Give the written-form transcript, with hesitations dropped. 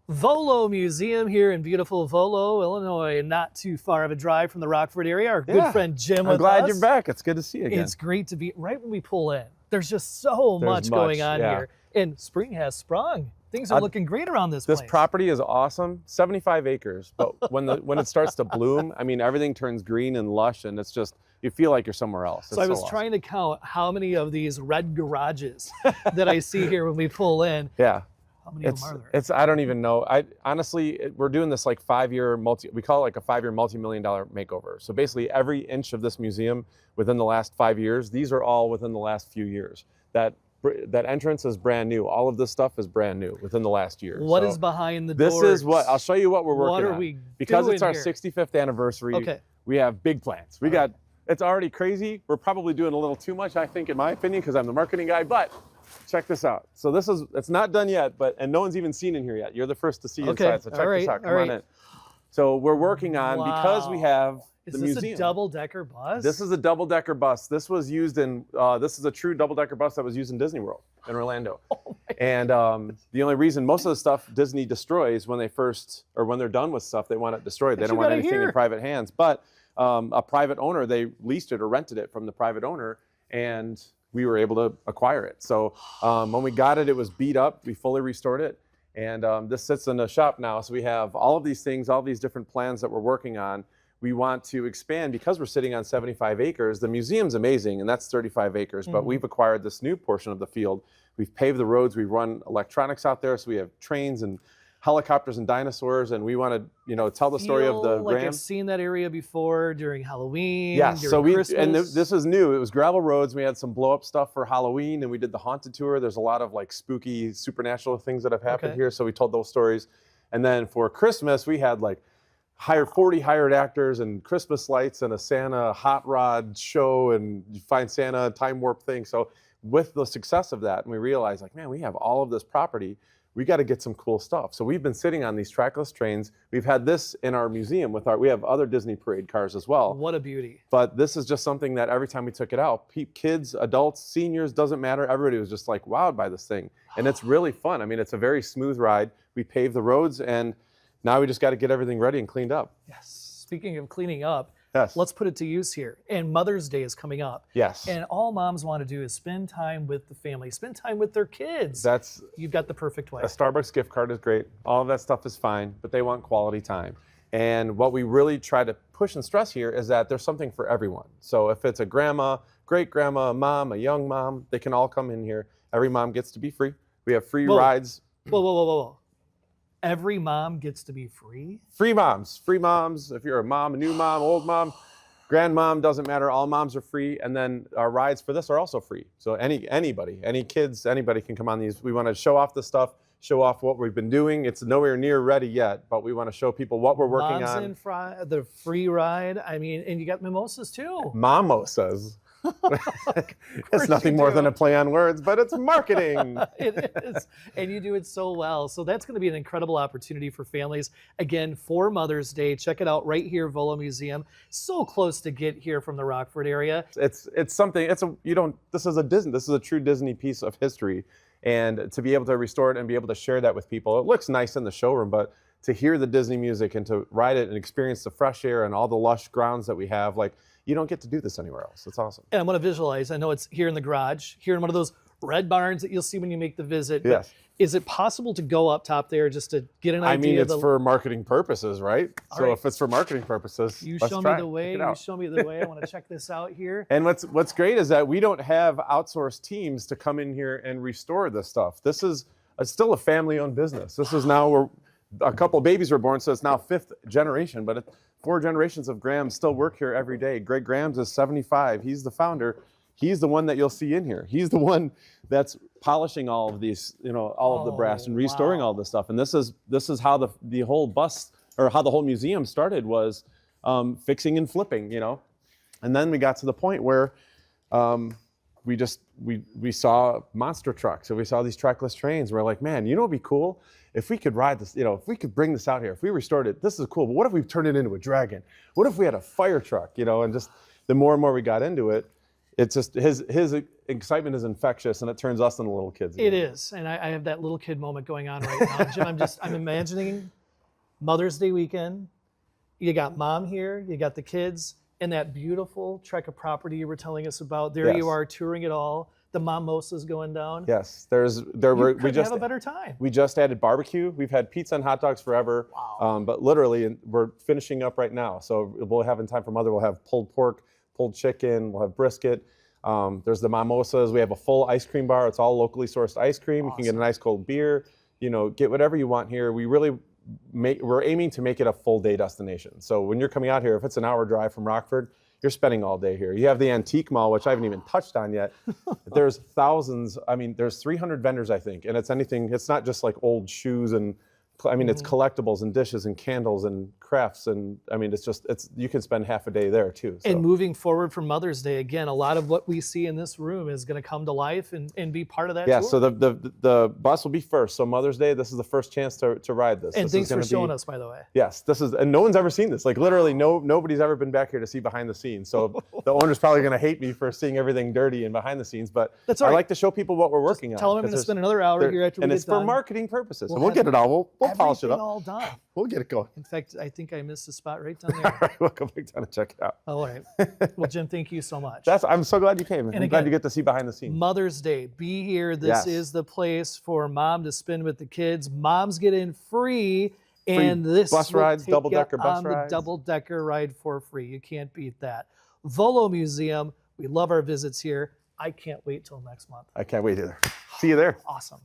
Volo Museum here in beautiful Volo, Illinois, not too far of a drive from the Rockford area. Our good friend Jim with us. I'm glad you're back. It's good to see you again. It's great to be right when we pull in. There's just so much going on here. And spring has sprung. Things are looking great around this place. This property is awesome, 75 acres. But when it starts to bloom, I mean, everything turns green and lush, and it's just, you feel like you're somewhere else. So I was trying to count how many of these red garages that I see here when we pull in. Yeah. How many of them are there? I don't even know. Honestly, we're doing this like we call it like a 5-year multi-million-dollar makeover. So basically every inch of this museum within the last 5 years, these are all within the last few years. That entrance is brand new. All of this stuff is brand new within the last year. What is behind the doors? This is I'll show you what we're working on. What are we Because doing it's our here? 65th anniversary, we have big plans. It's already crazy. We're probably doing a little too much, I think, in my opinion, because I'm the marketing guy, but check this out. So it's not done yet, and no one's even seen in here yet. You're the first to see inside, so check this out. Come on in. So we're working on, because we have the museum. Is this a double-decker bus? This is a double-decker bus. This was used in, this is a true double-decker bus that was used in Disney World in Orlando. Oh and the only reason most of the stuff Disney destroys when they're done with stuff, they want it destroyed. They don't want anything in private hands. But a private owner, they leased it or rented it from the private owner, and we were able to acquire it. So when we got it, it was beat up. We fully restored it. And this sits in the shop now. So we have all of these things, all these different plans that we're working on. We want to expand because we're sitting on 75 acres. The museum's amazing, and that's 35 acres, but we've acquired this new portion of the field. We've paved the roads. We run electronics out there, so we have trains and helicopters and dinosaurs, and we want to, tell the story of the like I've seen that area before during Halloween. Yeah, during Christmas. This is new. It was gravel roads. We had some blow up stuff for Halloween, and we did the haunted tour. There's a lot of like spooky supernatural things that have happened here, so we told those stories. And then for Christmas, we had like 40 hired actors and Christmas lights and a Santa hot rod show, and you find Santa time warp thing. So with the success of that, and we realized like, man, we have all of this property. We got to get some cool stuff. So we've been sitting on these trackless trains. We've had this in our museum we have other Disney parade cars as well. What a beauty. But this is just something that every time we took it out, kids, adults, seniors, doesn't matter. Everybody was just like wowed by this thing. And it's really fun. I mean, it's a very smooth ride. We paved the roads, and now we just got to get everything ready and cleaned up. Yes. Speaking of cleaning up, yes, let's put it to use here. And Mother's Day is coming up. Yes. And all moms want to do is spend time with the family, spend time with their kids. You've got the perfect way. A Starbucks gift card is great. All of that stuff is fine, but they want quality time. And what we really try to push and stress here is that there's something for everyone. So if it's a grandma, great grandma, a mom, a young mom, they can all come in here. Every mom gets to be free. We have free rides. Whoa. Every mom gets to be free? Free moms. If you're a mom, a new mom, old mom, grandmom, doesn't matter. All moms are free. And then our rides for this are also free. So anybody, any kids, anybody can come on these. We want to show off the stuff, show off what we've been doing. It's nowhere near ready yit, but we want to show people what we're working on. The free ride. I mean, and you got mimosas too. Momosas. It's nothing more than a play on words, but it's marketing. It is, and you do it so well. So that's going to be an incredible opportunity for families. Again, for Mother's Day, check it out right here, Volo Museum. So close to get here from the Rockford area. This is a true Disney piece of history, and to be able to restore it and be able to share that with people, it looks nice in the showroom, but to hear the Disney music and to ride it and experience the fresh air and all the lush grounds that we have, like, you don't get to do this anywhere else. It's awesome. And I want to visualize, I know it's here in the garage, here in one of those red barns that you'll see when you make the visit. Yes. Is it possible to go up top there just to get an idea? I mean, it's for marketing purposes, right? So if it's for marketing purposes, you show me the way. You show me the way. I want to check this out here. And what's great is that we don't have outsourced teams to come in here and restore this stuff. It's still a family-owned business. This is now where a couple of babies were born, so it's now 5th generation, but 4 generations of Grahams still work here every day. Greg Grahams is 75. He's the founder. He's the one that you'll see in here. He's the one that's polishing all of these, all of the brass and restoring all this stuff. And this is how the whole bus, or how the whole museum started, was fixing and flipping, And then we got to the point where we saw monster trucks, and we saw these trackless trains. We're like, man, what'd be cool? If we could ride this, if we could bring this out here, if we restored it, this is cool. But what if we turned it into a dragon? What if we had a fire truck, And just the more and more we got into it, it's just his excitement is infectious, and it turns us into little kids. It is, and I have that little kid moment going on right now, Jim. I'm imagining Mother's Day weekend. You got mom here, you got the kids, and that beautiful tract of property you were telling us about. There you are touring it all. The mimosas going down. Yes, we just have a better time. We just added barbecue. We've had pizza and hot dogs forever. Wow. But literally, we're finishing up right now. So we'll have in time for Mother. We'll have pulled pork, pulled chicken. We'll have brisket. There's the mimosas. We have a full ice cream bar. It's all locally sourced ice cream. Awesome. You can get a nice cold beer. You know, get whatever you want here. We're aiming to make it a full day destination. So when you're coming out here, if it's an hour drive from Rockford, you're spending all day here. You have the antique mall, which I haven't even touched on yet. There's thousands. I mean, there's 300 vendors, I think, and it's not just like old shoes and, I mean, it's collectibles and dishes and candles and crafts, and I mean, you can spend half a day there too. So. And moving forward from Mother's Day, again, a lot of what we see in this room is going to come to life and be part of that. Yeah. tour. So the bus will be first. So Mother's Day, this is the first chance to ride this. And this thanks for showing us, by the way. Yes, and no one's ever seen this. Like literally, nobody's ever been back here to see behind the scenes. So the owner's probably going to hate me for seeing everything dirty and behind the scenes. But that's all right. I like to show people what we're working on. Tell them I'm going to spend another hour here after we and get it's done. for marketing purposes. We'll get it all. We'll polish it up. All done. We'll get it going. In fact, I think I missed a spot right down there. All right, we'll come back down and check it out. All right. Well, Jim, thank you so much. I'm so glad you came. And I'm again, glad you get to see behind the scenes. Mother's Day, be here. This is the place for mom to spend with the kids. Moms get in free, and this bus rides, double-decker bus on rides. The double-decker ride for free. You can't beat that. Volo Museum. We love our visits here. I can't wait till next month. I can't wait either. See you there. Awesome.